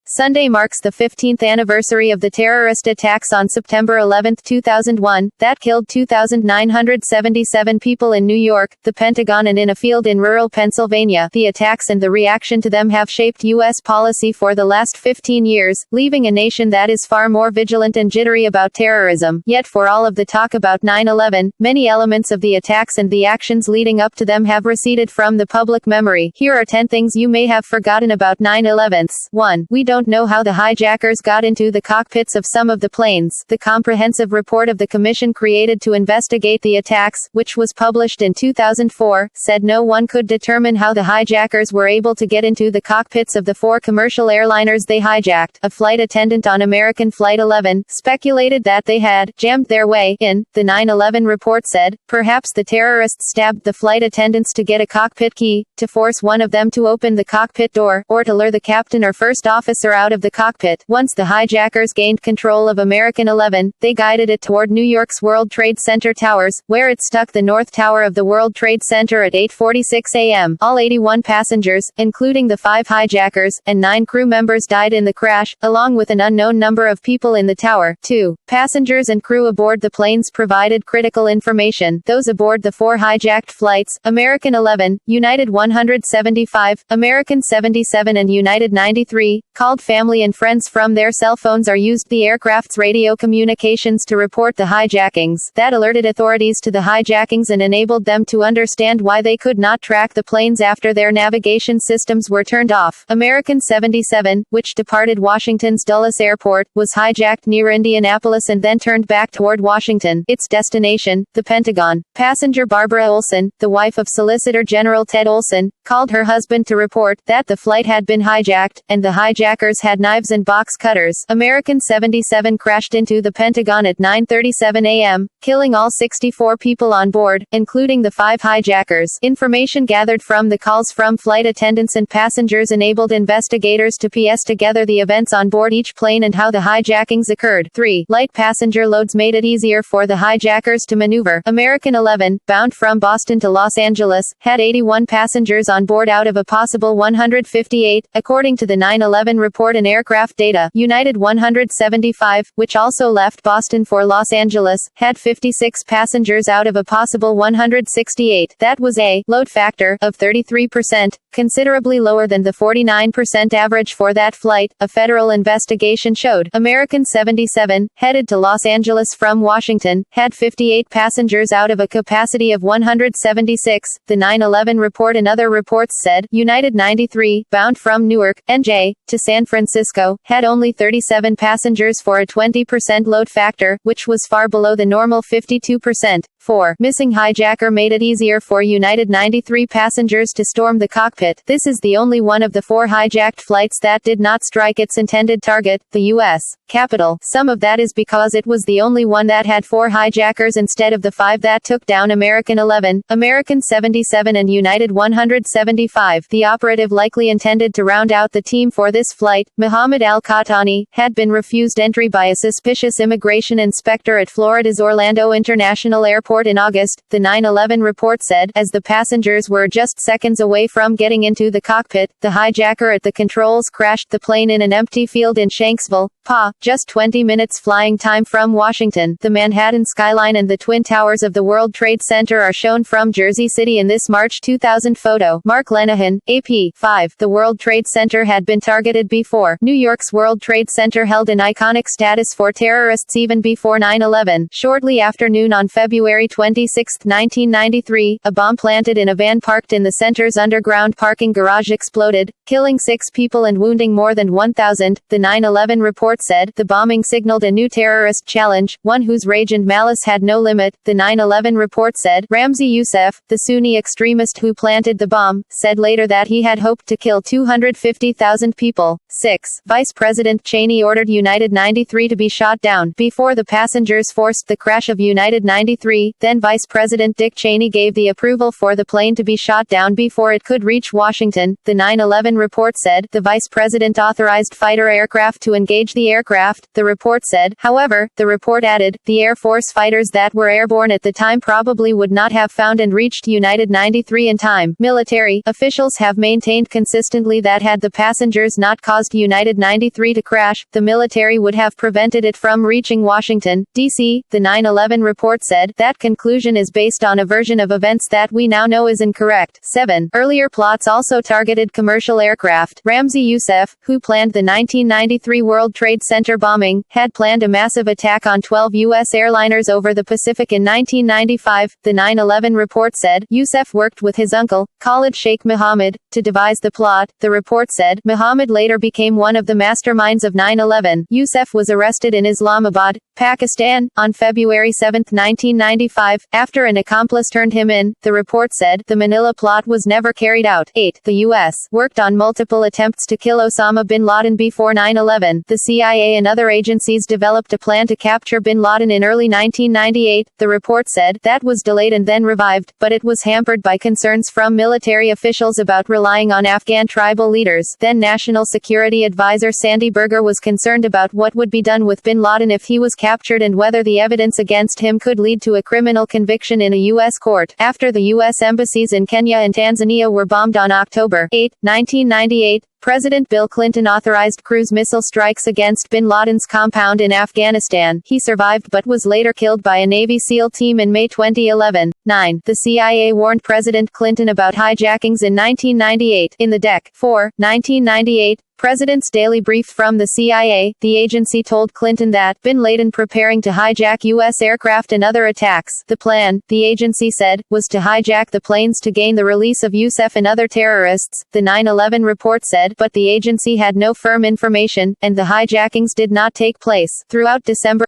Sunday marks the 15th anniversary of the terrorist attacks on September 11, 2001, that killed 2,977 people in New York, the Pentagon and in a field in rural Pennsylvania. The attacks and the reaction to them have shaped U.S. policy for the last 15 years, leaving a nation that is far more vigilant and jittery about terrorism. Yet for all of the talk about 9/11, many elements of the attacks and the actions leading up to them have receded from the public memory. Here are 10 things you may have forgotten about 9/11. 1. We don't know how the hijackers got into the cockpits of some of the planes. The comprehensive report of the commission created to investigate the attacks, which was published in 2004, said no one could determine how the hijackers were able to get into the cockpits of the 4 commercial airliners they hijacked. A flight attendant on American Flight 11 speculated that they had jammed their way in, the 9/11 report said. Perhaps the terrorists stabbed the flight attendants to get a cockpit key, to force one of them to open the cockpit door, or to lure the captain or first officer out of the cockpit. Once the hijackers gained control of American 11, they guided it toward New York's World Trade Center towers, where it struck the North Tower of the World Trade Center at 8:46 a.m. All 81 passengers, including the 5 hijackers, and 9 crew members died in the crash, along with an unknown number of people in the tower. 2. Passengers and crew aboard the planes provided critical information. Those aboard the 4 hijacked flights, American 11, United 175, American 77 and United 93, called family and friends from their cell phones or used the aircraft's radio communications to report the hijackings. That alerted authorities to the hijackings and enabled them to understand why they could not track the planes after their navigation systems were turned off. American 77, which departed Washington's Dulles Airport, was hijacked near Indianapolis and then turned back toward Washington, its destination, the Pentagon. Passenger Barbara Olson, the wife of Solicitor General Ted Olson, called her husband to report that the flight had been hijacked, and the hijackers had knives and box cutters. American 77 crashed into the Pentagon at 9:37 a.m., killing all 64 people on board, including the 5 hijackers. Information gathered from the calls from flight attendants and passengers enabled investigators to piece together the events on board each plane and how the hijackings occurred. 3. Light passenger loads made it easier for the hijackers to maneuver. American 11, bound from Boston to Los Angeles, had 81 passengers on board out of a possible 158, according to the 9/11 report and aircraft data. United 175, which also left Boston for Los Angeles, had 56 passengers out of a possible 168. That was a load factor of 33%, considerably lower than the 49% average for that flight, a federal investigation showed. American 77, headed to Los Angeles from Washington, had 58 passengers out of a capacity of 176, the 9/11 report and other reports said. United 93, bound from Newark, NJ, to San Francisco, had only 37 passengers for a 20% load factor, which was far below the normal 52%. 4. Missing hijacker made it easier for United 93 passengers to storm the cockpit. This is the only one of the 4 hijacked flights that did not strike its intended target, the U.S. Capitol. Some of that is because it was the only one that had 4 hijackers instead of the 5 that took down American 11, American 77 and United 175. The operative likely intended to round out the team for this flight, Muhammad Al-Qahtani, had been refused entry by a suspicious immigration inspector at Florida's Orlando International Airport in August, the 9/11 report said. As the passengers were just seconds away from getting into the cockpit, the hijacker at the controls crashed the plane in an empty field in Shanksville, PA, just 20 minutes flying time from Washington. The Manhattan skyline and the Twin Towers of the World Trade Center are shown from Jersey City in this March 2000 photo. Mark Lenehan, AP. 5. The World Trade Center had been targeted before. New York's World Trade Center held an iconic status for terrorists even before 9/11. Shortly after noon on February 26, 1993, a bomb planted in a van parked in the center's underground parking garage exploded, killing 6 people and wounding more than 1,000, the 9/11 report said. The bombing signaled a new terrorist challenge, one whose rage and malice had no limit, the 9/11 report said. Ramzi Youssef, the Sunni extremist who planted the bomb, said later that he had hoped to kill 250,000 people. 6. Vice President Cheney ordered United 93 to be shot down. Before the passengers forced the crash of United 93, Secretary, then Vice President Dick Cheney gave the approval for the plane to be shot down before it could reach Washington, the 9/11 report said. The Vice President authorized fighter aircraft to engage the aircraft, the report said. However, the report added, the Air Force fighters that were airborne at the time probably would not have found and reached United 93 in time. Military officials have maintained consistently that had the passengers not caused United 93 to crash, the military would have prevented it from reaching Washington, D.C., the 9/11 report said. That conclusion is based on a version of events that we now know is incorrect. 7. Earlier plots also targeted commercial aircraft. Ramzi Youssef, who planned the 1993 World Trade Center bombing, had planned a massive attack on 12 U.S. airliners over the Pacific in 1995, the 9/11 report said. Youssef worked with his uncle, Khalid Sheikh Mohammed, to devise the plot, the report said. Mohammed later became one of the masterminds of 9/11. Youssef was arrested in Islamabad, Pakistan, on February 7, 1995, after an accomplice turned him in, the report said. The Manila plot was never carried out. 8. The U.S. worked on multiple attempts to kill Osama bin Laden before 9/11. The CIA and other agencies developed a plan to capture bin Laden in early 1998, the report said. That was delayed and then revived, but it was hampered by concerns from military officials about relying on Afghan tribal leaders. Then National Security Advisor Sandy Berger was concerned about what would be done with bin Laden if he was captured and whether the evidence against him could lead to a criminal conviction in a U.S. court. After the U.S. embassies in Kenya and Tanzania were bombed on October 8, 1998, President Bill Clinton authorized cruise missile strikes against bin Laden's compound in Afghanistan. He survived but was later killed by a Navy SEAL team in May 2011. 9. The CIA warned President Clinton about hijackings in 1998. In the Dec. 4, 1998, President's Daily Brief from the CIA, the agency told Clinton that bin Laden preparing to hijack U.S. aircraft and other attacks. The plan, the agency said, was to hijack the planes to gain the release of Youssef and other terrorists, the 9/11 report said, but the agency had no firm information, and the hijackings did not take place. Throughout December